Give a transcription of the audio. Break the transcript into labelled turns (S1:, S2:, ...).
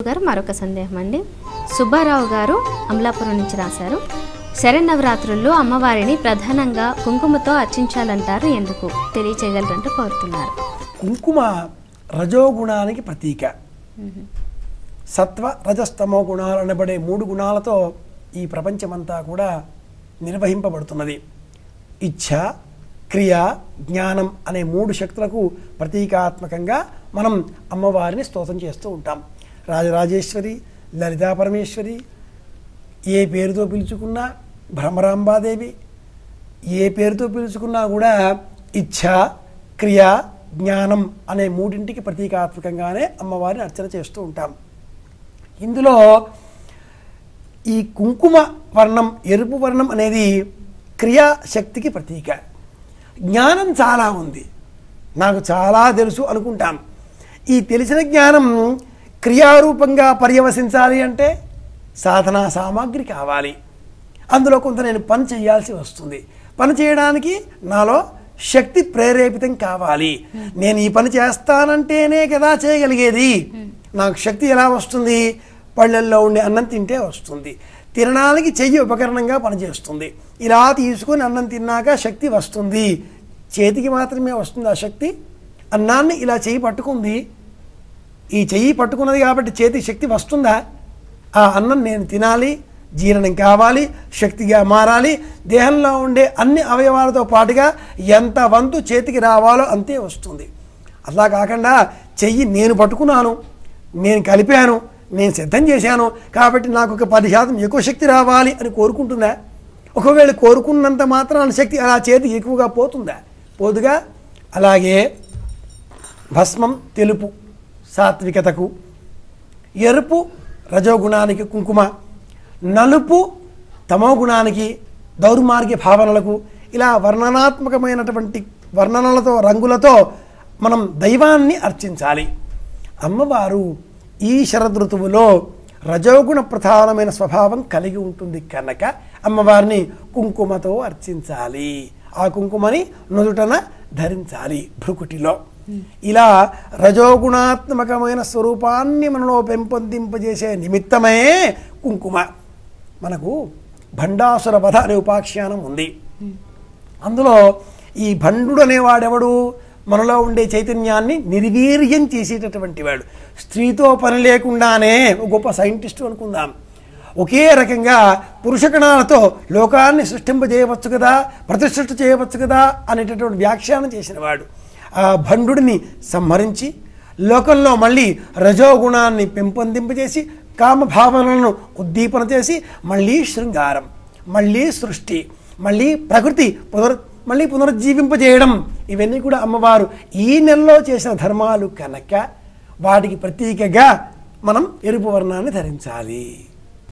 S1: గారు మరొక సందేహం అండి. సుబ్బారావు గారు అమలాపురం నుంచి రాశారు. శరన్నవరాత్రుల్లో అమ్మవారిని ప్రధానంగా కుంకుమతో అర్చించాలంటారు, ఎందుకు తెలియచేయగలరంటూ కోరుతున్నారు.
S2: కుంకుమ రజోగుణానికి ప్రతీక. సత్వ రజస్తమో గుణాలు అనబడే 3 గుణాలతో ఈ ప్రపంచమంతా కూడా నిర్వహింపబడుతున్నది. ఇచ్ఛ, క్రియ, జ్ఞానం అనే 3 శక్తులకు ప్రతీకాత్మకంగా మనం అమ్మవారిని స్తోత్రం చేస్తూ ఉంటాం. రాజరాజేశ్వరి, లలితా పరమేశ్వరి, ఏ పేరుతో పిలుచుకున్నా, భ్రమరాంబాదేవి, ఏ పేరుతో పిలుచుకున్నా కూడా ఇచ్ఛ, క్రియ, జ్ఞానం అనే 3ంటికి ప్రతీకాత్మకంగానే అమ్మవారిని అర్చన చేస్తూ ఉంటాం. ఇందులో ఈ కుంకుమ వర్ణం, ఎరుపు వర్ణం అనేది క్రియాశక్తికి ప్రతీక. జ్ఞానం చాలా ఉంది, నాకు చాలా తెలుసు అనుకుంటాం. ఈ తెలిసిన జ్ఞానం క్రియారూపంగా పర్యవసించాలి అంటే సాధనా సామాగ్రి కావాలి. అందులో కొంత నేను పని చేయాల్సి వస్తుంది. పని చేయడానికి నాలో శక్తి ప్రేరేపితం కావాలి. నేను ఈ పని చేస్తానంటేనే కదా చేయగలిగేది. నాకు శక్తి ఎలా వస్తుంది? పళ్ళల్లో ఉండే అన్నం తింటే వస్తుంది. తినడానికి చెయ్యి ఉపకరణంగా పనిచేస్తుంది. ఇలా తీసుకొని అన్నం తిన్నాక శక్తి వస్తుంది. చేతికి మాత్రమే వస్తుంది ఆ శక్తి. అన్నాన్ని ఇలా చెయ్యి పట్టుకుంది, ఈ చెయ్యి పట్టుకున్నది కాబట్టి చేతికి శక్తి వస్తుందా? ఆ అన్నం నేను తినాలి, జీర్ణం కావాలి, శక్తిగా మారాలి. దేహంలో ఉండే అన్ని అవయవాలతో పాటుగా ఎంత వంతు చేతికి రావాలో అంతే వస్తుంది. అలా కాకుండా చెయ్యి నేను పట్టుకున్నాను, నేను కలిపాను, నేను సిద్ధం చేశాను కాబట్టి నాకు ఒక 10% ఎక్కువ శక్తి రావాలి అని కోరుకుంటుందా? ఒకవేళ కోరుకున్నంత మాత్రాన శక్తి అలా చేతికి ఎక్కువగా పోతుందా? పోదుగా. అలాగే భస్మం తెలుపు సాత్వికతకు, ఎరుపు రజోగుణానికి కుంకుమ, నలుపు తమోగుణానికి దౌర్మార్గ్య భావనలకు, ఇలా వర్ణనాత్మకమైనటువంటి వర్ణనలతో రంగులతో మనం దైవాన్ని అర్చించాలి. అమ్మవారు ఈ శరదృతువులో రజోగుణ ప్రధానమైన స్వభావం కలిగి ఉంటుంది కనుక అమ్మవారిని కుంకుమతో అర్చించాలి. ఆ కుంకుమని నుదుటన ధరించాలి, భృకుటిలో. ఇలా రజోగుణాత్మకమైన స్వరూపాన్ని మనలో పెంపొందింపజేసే నిమిత్తమే కుంకుమ. మనకు భండాసుర వధ అనే ఉపాఖ్యానం ఉంది. అందులో ఈ భండు అనేవాడెవడు? మనలో ఉండే చైతన్యాన్ని నిర్వీర్యం చేసేటటువంటి వాడు. స్త్రీతో పని లేకుండానే గొప్ప సైంటిస్టు అనుకుందాం. ఒకే రకంగా పురుషకణాలతో లోకాన్ని సృష్టింపజేయవచ్చు కదా, ప్రతిష్ఠిత చేయవచ్చు కదా అనేటటువంటి వ్యాఖ్యానం చేసినవాడు. ఆ భండుడిని సంహరించి లోకంలో మళ్ళీ రజోగుణాన్ని పెంపొందింపజేసి కామభావనలను ఉద్దీపన చేసి మళ్ళీ శృంగారం, మళ్ళీ సృష్టి, మళ్ళీ ప్రకృతి మళ్ళీ పునరుజ్జీవింపజేయడం, ఇవన్నీ కూడా అమ్మవారు ఈ నెలలో చేసిన ధర్మాలు కనుక వాటికి ప్రతీకగా మనం ఎరుపు వర్ణాన్ని ధరించాలి.